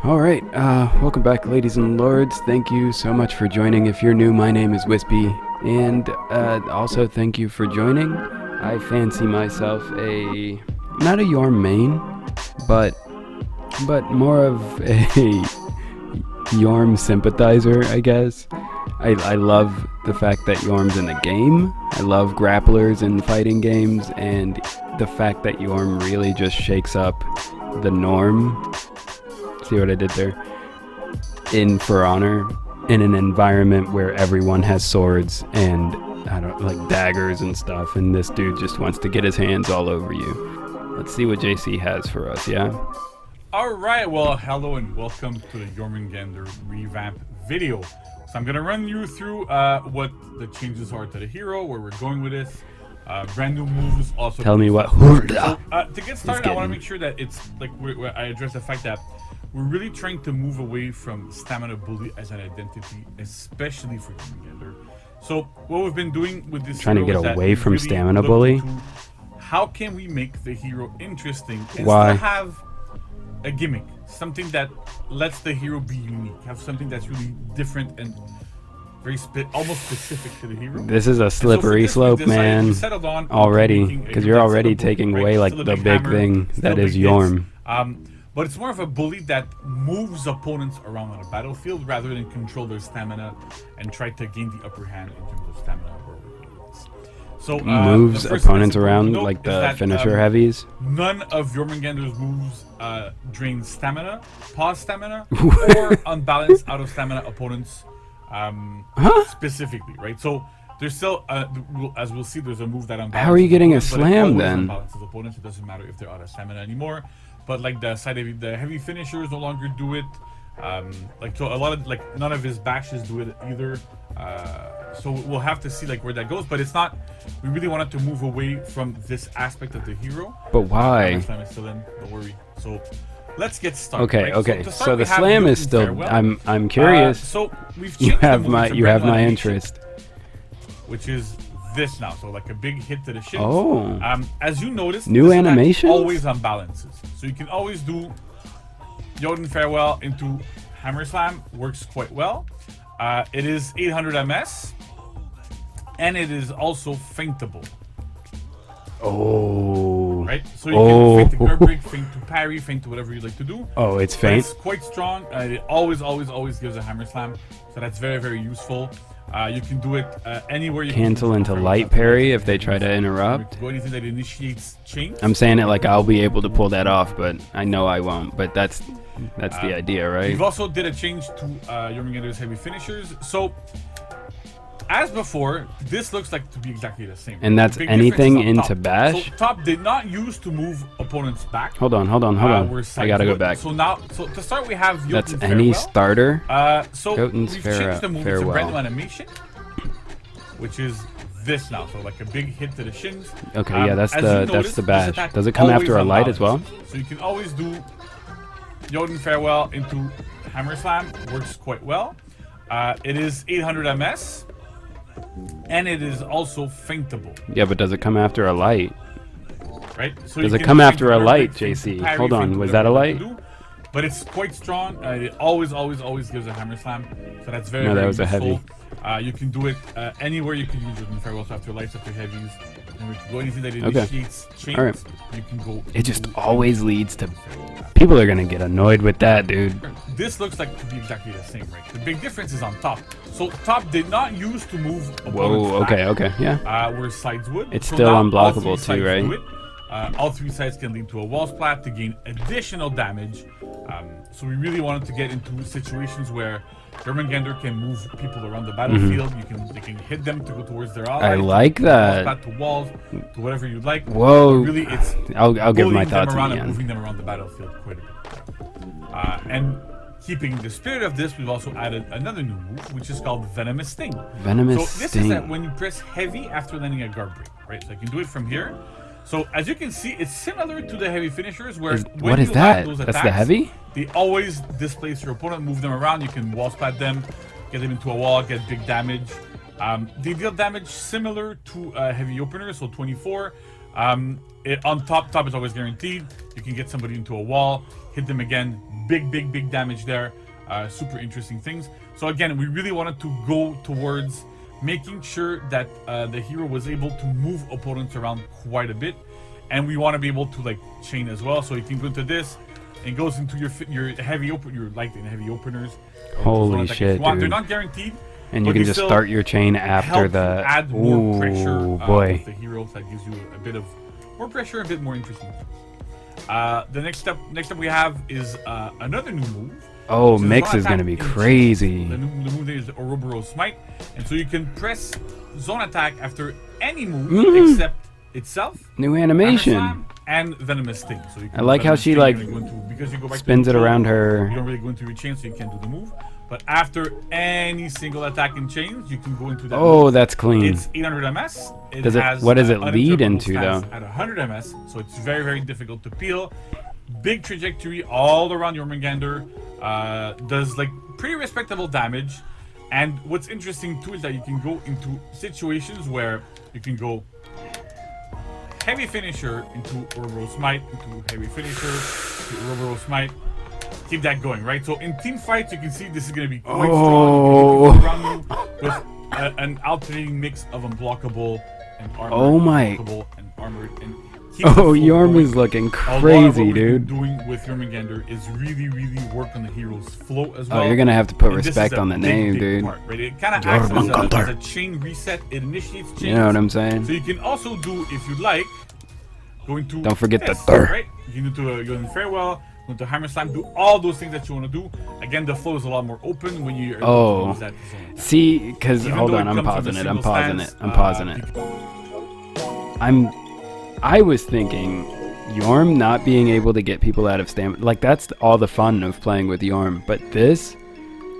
Alright, welcome back ladies and lords. Thank you so much for joining. If you're new, my name is Wispy, and also thank you for joining. I fancy myself not a Jorm main, but more of a Jorm sympathizer, I guess. I love the fact that Jorm's in the game. I love grapplers in fighting games, and the fact that Jorm really just shakes up the norm. See what I did there? In For Honor, in an environment where everyone has swords and like daggers and stuff, and this dude just wants to get his hands all over you. Let's see what JC has for us, yeah? Alright, well, hello and welcome to the Jormungandr revamp video. So I'm gonna run you through what the changes are to the hero, where we're going with this. Brand new moves also. Tell me what. So, to get started, I want to make sure that it's like I address the fact that we're really trying to move away from stamina bully as an identity, especially for Jormungandr. So what we've been doing with this trying to hero get is away from really stamina bully. How can we make the hero interesting? Why? To have a gimmick, something that lets the hero be unique, have something that's really different and very almost specific to the hero. This is a slippery slope, man. Already, because you're already taking away like the big thing that is Jorm. But it's more of a bully that moves opponents around on a battlefield rather than control their stamina and try to gain the upper hand in terms of stamina or abilities. So moves opponents around like the finisher heavies. None of Jormungandr's moves drain stamina, pause stamina, or unbalanced out of stamina opponents specifically, right? So there's still, as we'll see, there's a move that unbalances. How are you getting a opponents, slam then? Unbalances opponents. It doesn't matter if they're out of stamina anymore. But like the heavy finishers no longer do it. So a lot of none of his bashes do it either. So we'll have to see like where that goes. But it's not. We really wanted to move away from this aspect of the hero. But why? Slam is still in. Don't worry. So let's get started. Okay, right? okay. So the slam is still. I'm curious. So we've you have my interest. Which is this now, so like a big hit to the shins. Oh. As you notice, new animations always on balances, so you can always do Jotun Farewell into Hammer Slam. Works quite well. It is 800 ms, and it is also feintable. Oh. Right. So you can feint to guard break, feint to parry, feint to whatever you like to do. Oh, it's feint. It's quite strong. It always gives a Hammer Slam, so that's very useful. You can do it anywhere. You cancel can into light parry if they try to interrupt. Go anything that initiates chains. I'm saying it like I'll be able to pull that off, but I know I won't. But that's the idea, right? We've also did a change to Jormungandr's heavy finishers. So as before, this looks like to be exactly the same. And that's anything into bash. So top did not use to move opponents back. Hold on. I gotta go back. So now, to start, we have that's Jotun any Farewell. starter. So Jotun's we've changed the move to Farewell. brand new animation, which is this now. So like a big hit to the shins. Okay, yeah, that's the bash. Does it come after a light as well? So you can always do Jotun Farewell into Hammer Slam. Works quite well. It is 800 ms. And it is also feintable. Yeah, but does it come after a light? Right? So does it come after a light, JC? Hold on, was that a light? But it's quite strong. It always gives a Hammer Slam. So that's very, no, that very was useful. a heavy. You can do it anywhere. You can use it in farewells after lights, after heavies. And we can go anything that initiates chains. All right. You can go. It just always leads to. People are gonna get annoyed with that, dude. This looks like to be exactly the same, right? The big difference is on top. So top did not use to move opponents back. Okay, yeah. Where sides would. It's still unblockable too, right? All three sides can lead to a wall splat to gain additional damage. So we really wanted to get into situations where Jormungandr can move people around the battlefield. They can hit them to go towards their allies. I like that. Wall splat to walls, to whatever you'd like. Whoa. But really, it's I'll give my thoughts around at the and end. moving them around the battlefield quite a bit. And keeping the spirit of this, we've also added another new move, which is called Venomous Sting. Venomous So this Sting. is when you press heavy after landing a guard break, right? So you can do it from here. So as you can see, it's similar to the heavy finishers, where what is that? That's the heavy? They always displace your opponent, move them around. You can wall splat them, get them into a wall, get big damage. They deal damage similar to heavy openers, so 24. On top is always guaranteed. You can get somebody into a wall, hit them again, big damage there. Super interesting things. So again, we really wanted to go towards making sure that the hero was able to move opponents around quite a bit, and we want to be able to like chain as well. So you can go into this, and goes into your light and heavy openers. Holy shit, dude. They're not guaranteed. And you can just start your chain after the. Add more pressure boy. with the heroes. That gives you a bit of more pressure, a bit more interesting. The next step we have is another new move. Oh, mix is gonna be crazy. The move is the Ouroboros Smite, and so you can press zone attack after any move except itself. New animation. And Venomous Sting. So you can I like how she like spins it around her. You don't really go into your chain, so you can't do the move. But after any single attack in chains, you can go into that. Oh, move. It's clean. It's 800 MS. What does it lead into though? At 100 MS, so it's very difficult to peel. Big trajectory all around Jormungandr. Does like pretty respectable damage. And what's interesting too is that you can go into situations where you can go heavy finisher into Ouroboros Smite, into heavy finisher, to Ouroboros Smite. Keep that going, right? So in team fights, you can see this is going to be quite strong. You can around you with an alternating mix of unblockable and armored. Unblockable and armored. And Jorm is looking crazy, dude. Doing with Jormungandr is really work on the hero's flow as well. Oh, you're gonna have to put respect on the name, dude. Part, right? It kind of acts as a chain reset. It initiates chains. You know what I'm saying? So you can also do, if you like, going to. Don't forget this, the third. Right? You can do go in farewell, go into hammer slam, do all those things that you want to do. Again, the flow is a lot more open when you're able to use that zone. See, because hold on, I'm pausing it. I was thinking Jorm not being able to get people out of stamina, like that's all the fun of playing with Jorm, but this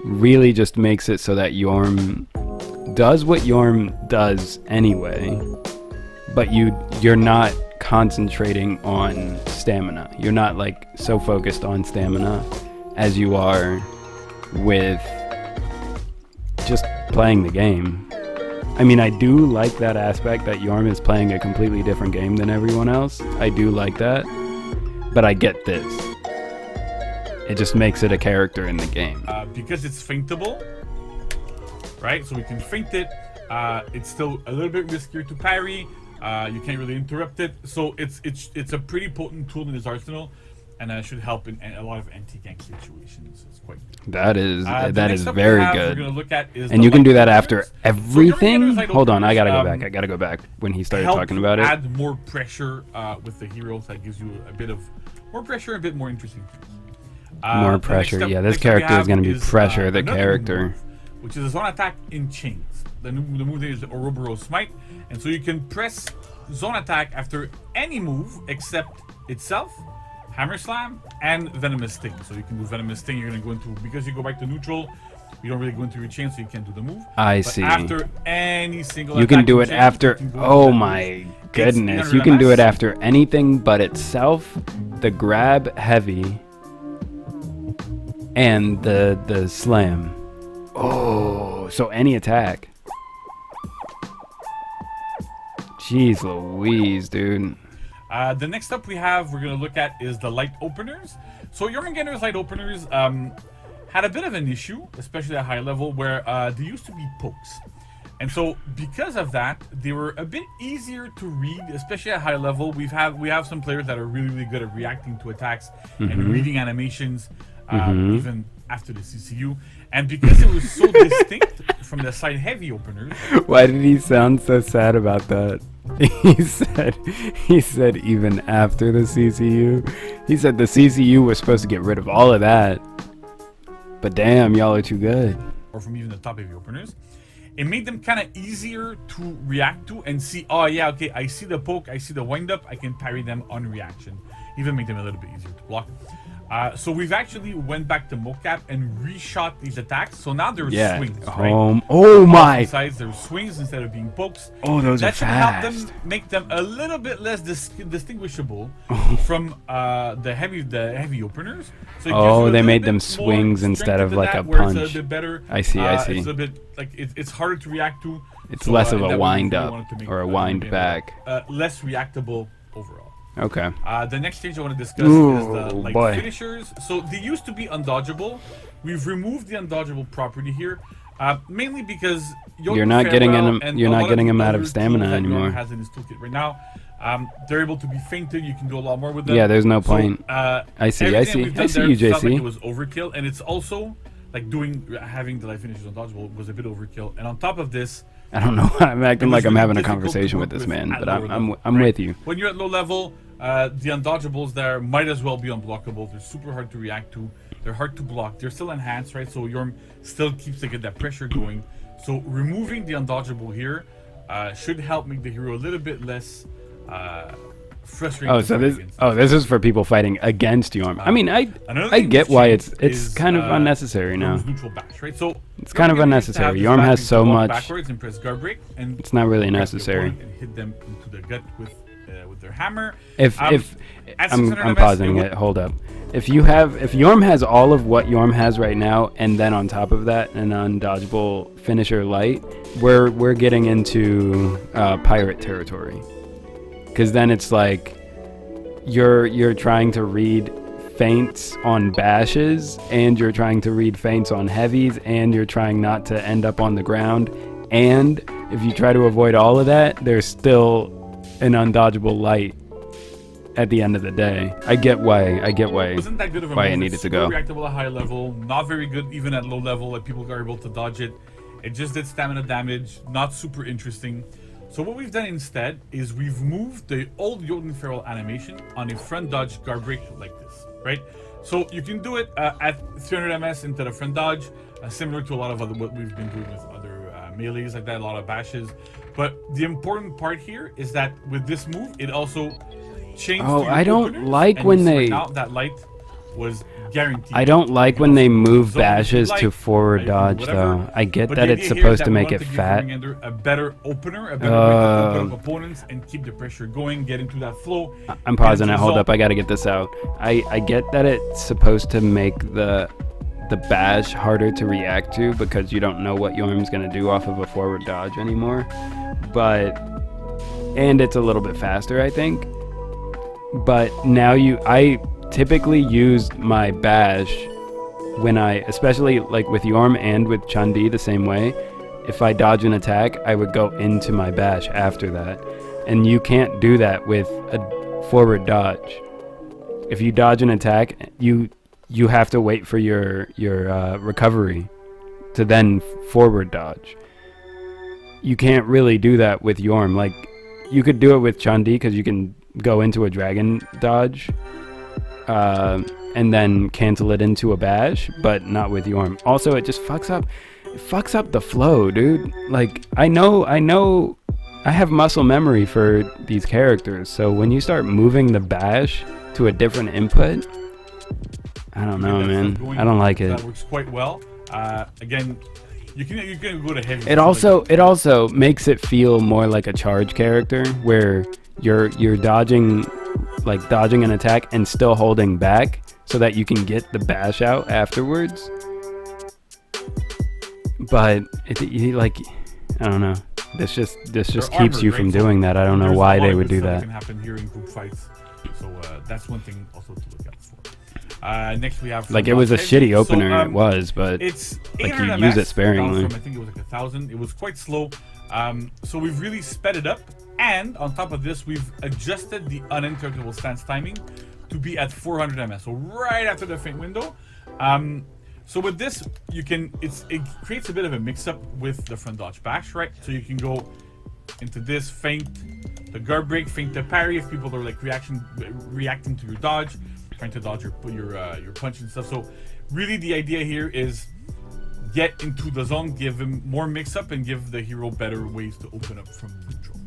really just makes it so that Jorm does what Jorm does anyway, but you're not concentrating on stamina. You're not like so focused on stamina as you are with just playing the game. I mean, I do like that aspect that Jorm is playing a completely different game than everyone else. I do like that, but I get this. It just makes it a character in the game. Because it's feintable, right? So we can feint it. It's still a little bit riskier to parry. You can't really interrupt it. So it's a pretty potent tool in his arsenal, and should help in a lot of anti-gank situations. It's quite good. That is very good. We're gonna look at is and you can do that after everything. Hold on, I gotta go back when he started talking about it. Add more pressure with the heroes. That gives you a bit of more pressure, a bit more interesting. More pressure. Yeah, this character is gonna be pressure. The character, move, which is a zone attack in chains. The move there is the Ouroboros Smite, and so you can press zone attack after any move except itself, hammer slam, and venomous sting. So you can do venomous sting. You're gonna go into, because you go back to neutral, you don't really go into your chain, so you can't do the move. But see. After any single you can do it after. Oh my goodness! You can do it after anything but itself, the grab heavy, and the slam. Oh, so any attack. Jeez Louise, dude. The next up we're going to look at is the light openers. So Jormungandr's light openers had a bit of an issue, especially at high level, where they used to be pokes. And so because of that, they were a bit easier to read, especially at high level. We have some players that are really good at reacting to attacks and reading animations, even after the CCU. And because it was so distinct from the side heavy openers. Why did he sound so sad about that? He said even after the CCU. He said the CCU was supposed to get rid of all of that. But damn, y'all are too good. Or from even the top heavy openers. It made them kind of easier to react to and see, oh yeah, okay, I see the poke, I see the wind up, I can parry them on reaction. Even make them a little bit easier to block. So we've actually went back to mocap and reshot these attacks. So now there's swings, right? Oh my! Sides, there's swings instead of being pokes. Oh, those are fast. That should help them, make them a little bit less distinguishable from the heavy openers. So they made them swings instead of like a punch. It's a bit better. I see. It's a bit like it's harder to react to. It's less of and a that wind really up wanted to make, or a wind back. less reactable overall. Okay. The next stage I want to discuss is the boy. finishers. So they used to be undodgeable. We've removed the undodgeable property here, mainly because You're not getting him out of stamina anymore. Jorm has in his toolkit right now. They're able to be feinted. You can do a lot more with them. Yeah, there's no point. I see you, JC. JC. It was overkill, and it's also like having the light finishers undodgeable was a bit overkill. And on top of this, I don't know. I'm acting like I'm having a conversation with this man, but I'm with you. When you're at low level, the undodgeables there might as well be unblockable. They're super hard to react to. They're hard to block. They're still enhanced, right? So Jorm still keeps to get that pressure going. So removing the undodgeable here should help make the hero a little bit less frustrating. This is for people fighting against Jorm. I mean, I get why it's kind of unnecessary now. Neutral bash, right? So it's kind of unnecessary. Jorm has so much. Backwards and press guard break, and it's not really necessary. And hit them into the gut with their hammer. If I'm pausing it. Hold up. If Jorm has all of what Jorm has right now, and then on top of that an undodgeable finisher light, we're getting into pirate territory. Because then it's like you're trying to read feints on bashes, and you're trying to read feints on heavies, and you're trying not to end up on the ground. And if you try to avoid all of that, there's still an undodgeable light at the end of the day. I get why wasn't that good of a why move. it needed to go. Reactable at high level, not very good even at low level. Like people are able to dodge it. It just did stamina damage, not super interesting. So what we've done instead is we've moved the old Jotun Feral animation on a front dodge guard break like this, right? So you can do it at 300 ms into the front dodge, similar to a lot of what we've been doing with other melees like that, a lot of bashes. But the important part here is that with this move, it also changed. I don't like when they. Now that light was guaranteed. I don't like when they move bashes to forward dodge, though. I get that it's supposed to make it fat. A better opener, a better way to open up opponents and keep the pressure going, get into that flow. I'm pausing it. Hold up, I gotta get this out. I get that it's supposed to make the bash harder to react to because you don't know what Jorm's gonna do off of a forward dodge anymore. And it's a little bit faster, I think. But now I typically use my bash when especially like with Jorm and with Chandi the same way. If I dodge an attack, I would go into my bash after that. And you can't do that with a forward dodge. If you dodge an attack, you have to wait for your recovery to then forward dodge. You can't really do that with Jorm. Like, you could do it with Chandi because you can go into a dragon dodge and then cancel it into a bash, but not with Jorm. Also, it just fucks up the flow, dude. Like, I know I have muscle memory for these characters, so when you start moving the bash to a different input, I don't know, man. I don't like it. That works quite well. Again, you can go to heavy. It also makes it feel more like a charge character where you're dodging an attack and still holding back so that you can get the bash out afterwards. But I don't know. This just keeps you from doing that. I don't know why they would do that. Can happen here in group fights, so that's one thing also to look out for. Next we have it was a shitty opener. It was, but it's like you use it sparingly. I think it was like 1,000. It was quite slow. So we've really sped it up, and on top of this, we've adjusted the uninterruptible stance timing to be at 400 ms. So right after the feint window. So with this, it creates a bit of a mix-up with the front dodge bash, right? So you can go into this feint, the guard break, feint to parry if people are like reacting to your dodge, trying to dodge your punch and stuff. So really the idea here is get into the zone, give him more mix-up, and give the hero better ways to open up from neutral.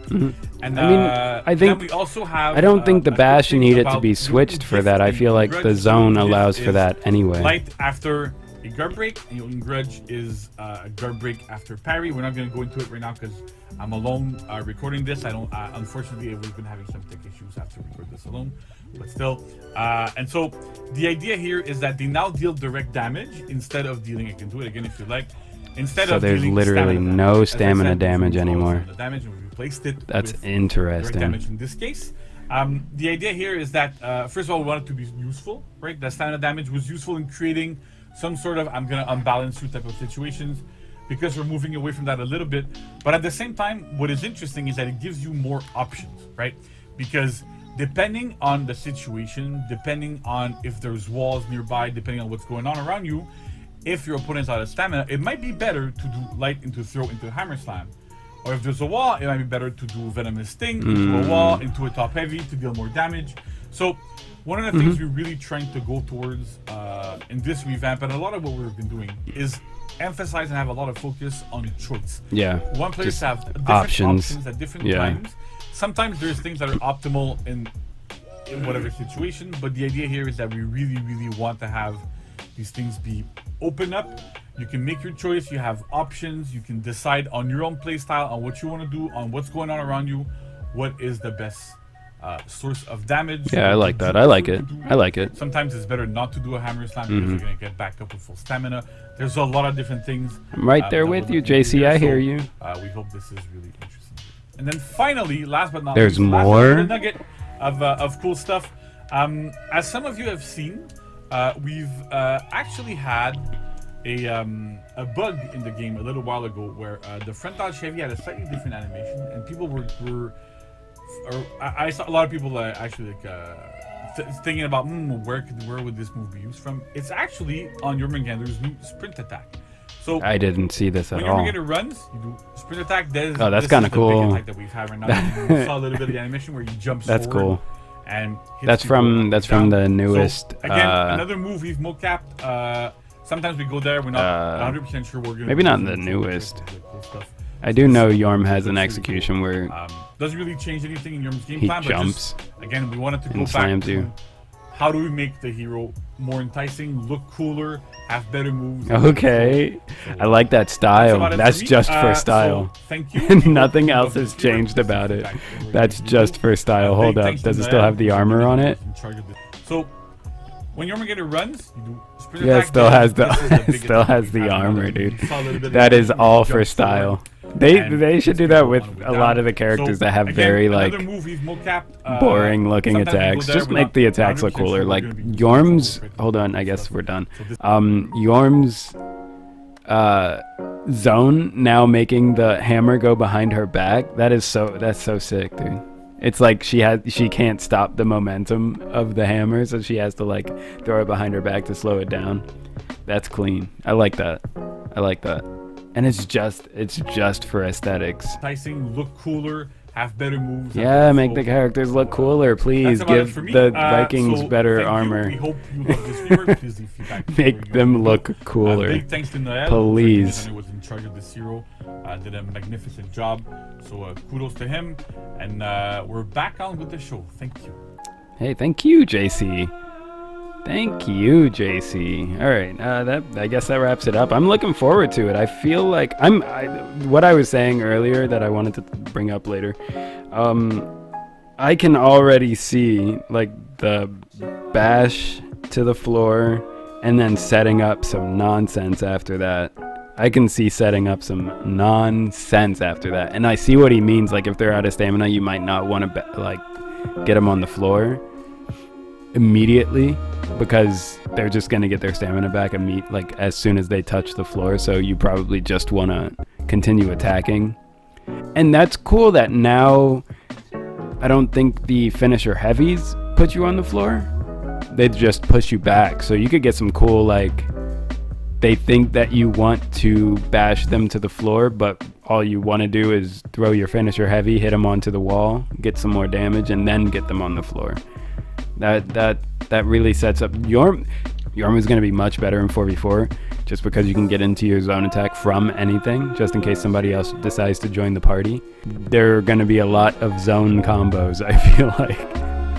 Mm-hmm. And I think we also have, I don't think the bash needed to be switched for that. I feel like the zone allows for that anyway. Light after a guard break, and your grudge is a guard break after parry. We're not going to go into it right now because I'm alone recording this. I don't. Unfortunately, we've been having some tech issues. I have to record this alone, but still. And so the idea here is that they now deal direct damage instead of dealing. I can do it again if you like. Instead So of there's dealing literally stamina no damage. As I stamina said, damage we removed all anymore. stamina damage and we replaced it That's with interesting. direct damage in this case. The idea here is that first of all, we want it to be useful, right? That stamina damage was useful in creating some sort of I'm gonna unbalance you type of situations, because we're moving away from that a little bit. But at the same time, what is interesting is that it gives you more options, right? Because depending on the situation, depending on if there's walls nearby, depending on what's going on around you, if your opponent's out of stamina, it might be better to do light into throw into hammer slam. Or if there's a wall, it might be better to do venomous sting into a wall, into a top heavy to deal more damage. So one of the things we're really trying to go towards in this revamp, and a lot of what we've been doing, is emphasize and have a lot of focus on choice. Yeah. One place to have different options at different times. Sometimes there's things that are optimal in whatever situation, but the idea here is that we really, really want to have these things be open up. You can make your choice, you have options, you can decide on your own playstyle, on what you want to do, on what's going on around you, what is the best source of damage. Yeah, I like that. I like it. I like it. Sometimes it's better not to do a hammer slam because you're going to get back up with full stamina. There's a lot of different things. I'm right there with you, JC. I hear you. We hope this is really interesting. And then finally, last but not least, least, more nugget of cool stuff. As some of you have seen, we've actually had a bug in the game a little while ago where the front dodge heavy had a slightly different animation, and people I saw a lot of people actually thinking about where would this move be used from. It's actually on Jormungandr's new sprint attack. So I didn't see this at all. When Jormungandr runs, you do sprint attack. That's kind of cool. Big attack that we've had right now. You saw a little bit of the animation where you jump forward. That's cool. And that's from the newest. So, again, another move we've mocapped. Sometimes we go there. We're not 100% sure we're gonna. Maybe not the newest. Cool stuff. I do know Jorm has an execution where doesn't really change anything in Jorm's game he plan. Jumps. But just, again, we wanted to go and back slams to you. How do we make the hero more enticing, look cooler, have better moves? Okay, so, I like that style. That's just for style. So thank you. Nothing else has changed about it. That's just for style. Hold up. Does it still have the armor on it? So when Jormungandr runs, you do sprint yeah, attack. It still has the armor, dude. That is all for style. They should do that with a lot of the characters that have very like boring looking attacks. Just make the attacks look cooler. Like Jorm's. Hold on, I guess we're done. Jorm's zone now making the hammer go behind her back. That's so sick, dude. It's like she can't stop the momentum of the hammer, so she has to like throw it behind her back to slow it down. That's clean. I like that. And it's just for aesthetics. Enticing, look cooler, have better moves. Yeah, make the characters look cooler, please. Give the Vikings better armor. We hope you love this rework. Please leave feedback. Make them look cooler. Big thanks to Noel, please. who was in charge of this hero. Did a magnificent job. So kudos to him. And we're back on with the show. Thank you. Hey, thank you, JC. Thank you, JC. All right, I guess that wraps it up. I'm looking forward to it. I feel like what I was saying earlier that I wanted to bring up later. I can already see like the bash to the floor and then setting up some nonsense after that. I can see setting up some nonsense after that, and I see what he means. Like if they're out of stamina, you might not want to get them on the floor immediately because they're just gonna get their stamina back like as soon as they touch the floor. So you probably just want to continue attacking, and that's cool that now I don't think the finisher heavies put you on the floor. They just push you back, so you could get some cool like they think that you want to bash them to the floor, but all you want to do is throw your finisher heavy, hit them onto the wall, get some more damage, and then get them on the floor. That really sets up Jorm is going to be much better in 4v4 just because you can get into your zone attack from anything, just in case somebody else decides to join the party. There are going to be a lot of zone combos, I feel like.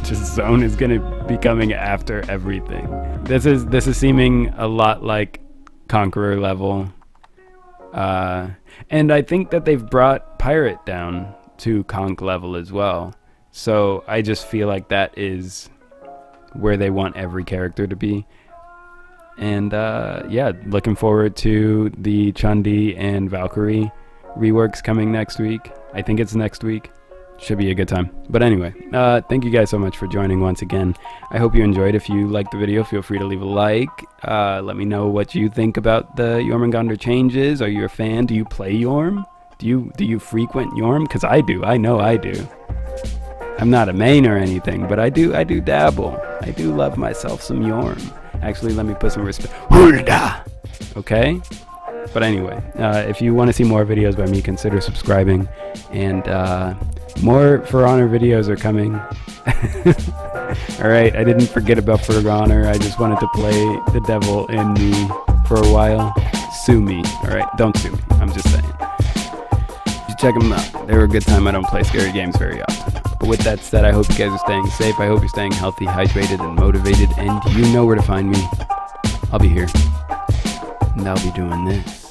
Just zone is going to be coming after everything. This is seeming a lot like Conqueror level. And I think that they've brought Pirate down to Conk level as well. So I just feel like that is where they want every character to be. And yeah, looking forward to the Chandi and Valkyrie reworks coming next week. I think it's next week. Should be a good time. But anyway, thank you guys so much for joining once again. I hope you enjoyed. If you liked the video, feel free to leave a like. Let me know what you think about the Jormungandr changes. Are you a fan? Do you play Jorm? Do you frequent Jorm? Because I do. I know I do. I'm not a main or anything, but I do dabble. I do love myself some Jorm. Actually, let me put some respect. Huzzah! Okay? But anyway, if you want to see more videos by me, consider subscribing. And more For Honor videos are coming. Alright, I didn't forget about For Honor. I just wanted to play the devil in me for a while. Sue me. Alright, don't sue me. I'm just saying. You check them out. They were a good time. I don't play scary games very often. But with that said, I hope you guys are staying safe. I hope you're staying healthy, hydrated, and motivated. And you know where to find me. I'll be here. And I'll be doing this.